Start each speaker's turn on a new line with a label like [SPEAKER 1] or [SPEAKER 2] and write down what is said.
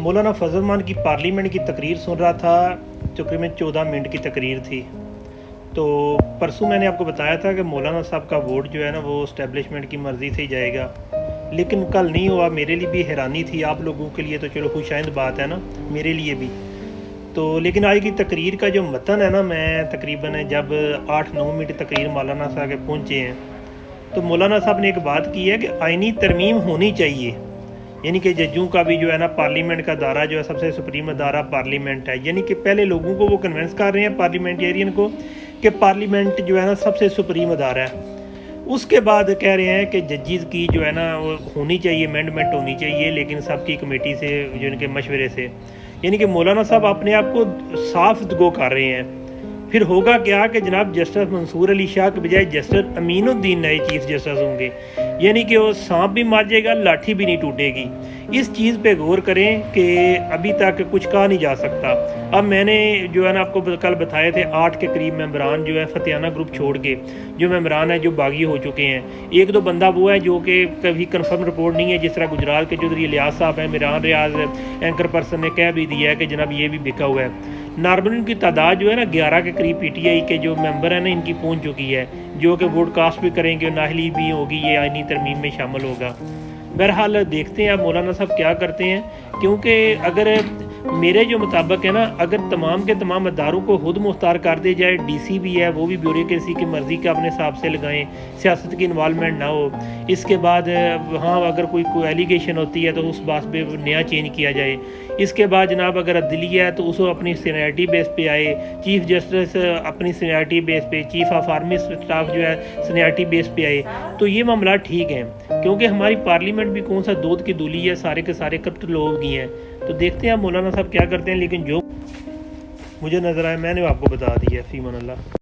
[SPEAKER 1] मौलाना फजल रहमान की पार्लियामेंट की तकरीर सुन रहा था। तकरीबन 14 मिनट की तकरीर थी। तो परसों मैंने आपको बताया था कि मौलाना साहब का वोट जो है ना वो इस्टेब्लिशमेंट की मर्ज़ी से ही जाएगा, लेकिन कल नहीं हुआ। मेरे लिए भी हैरानी थी, आप लोगों के लिए तो चलो खुशाइंद बात है ना, मेरे लिए भी। तो लेकिन आज की तकरीर का जो मतन है ना, मैं तकरीबन जब 8-9 मिनट तकरीर मौलाना साहब के पहुँचे हैं तो मौलाना साहब ने एक बात की है कि आइनी तरमीम होनी चाहिए, यानी कि जजों का भी जो है ना पार्लियामेंट का दायरा जो है सबसे सुप्रीम अदारा पार्लियामेंट है। यानी कि पहले लोगों को वो कन्विंस कर रहे हैं पार्लियामेंटेरियन को कि पार्लियामेंट जो है ना सबसे सुप्रीम अदारा है। उसके बाद कह रहे हैं कि जजेस की जो है ना वो होनी चाहिए, अमेंडमेंट होनी चाहिए, लेकिन सबकी कमेटी से जो इनके मशवरे से। यानी कि मौलाना साहब अपने आप को साफ गो कर रहे हैं। फिर होगा क्या कि जनाब जस्टिस मंसूर अली शाह के बजाय जस्टिस अमीनुद्दीन नए चीफ जस्टिस होंगे, यानी कि वो सांप भी मार जाएगा, लाठी भी नहीं टूटेगी। इस चीज़ पे गौर करें कि अभी तक कुछ कहा नहीं जा सकता। अब मैंने जो है ना आपको कल बताए थे 8 के करीब मेंबरान जो है फतेहाना ग्रुप छोड़ के जो मेंबरान है जो बागी हो चुके हैं। एक दो बंदा वो है जो कि कभी कंफर्म रिपोर्ट नहीं है, जिस तरह गुजरात के चौधरी इलियास साहब हैं, मिरान रियाज एंकर पर्सन ने कह भी दिया है कि जनाब ये भी बिका हुआ है। नॉर्मल इनकी तादाद जो है ना 11 के करीब पीटीआई के जो मेंबर हैं ना इनकी पहुंच चुकी है, जो कि वोट कास्ट भी करेंगे, नाहली भी होगी, ये आइनी तरमीम में शामिल होगा। बहरहाल देखते हैं अब मौलाना साहब क्या करते हैं, क्योंकि अगर मेरे जो मुताबिक है ना, अगर तमाम के तमाम अदारों को खुद मुख्तार कर दिया जाए, डीसी भी है वो भी ब्यूरोक्रेसी की मर्ज़ी का अपने हिसाब से लगाएं, सियासत की इन्वॉल्वमेंट ना हो। इसके बाद हाँ अगर कोई एलिगेशन होती है तो उस बात पे नया चेंज किया जाए। इसके बाद जनाब अगर अदलिया है तो उसको अपनी सीनियरिटी बेस पे आए, चीफ जस्टिस अपनी सीनियरिटी बेस पे, चीफ ऑफ आर्मी स्टाफ जो है सीनियरिटी बेस पे आए, तो ये मामला ठीक है। क्योंकि हमारी पार्लियामेंट भी कौन सा दूध की दूली है, सारे के सारे करप्ट लोग ही हैं। तो देखते हैं मौलाना साहब क्या करते हैं, लेकिन जो मुझे नज़र आए मैंने आपको बता दिया। फ़ी मन अल्लाह।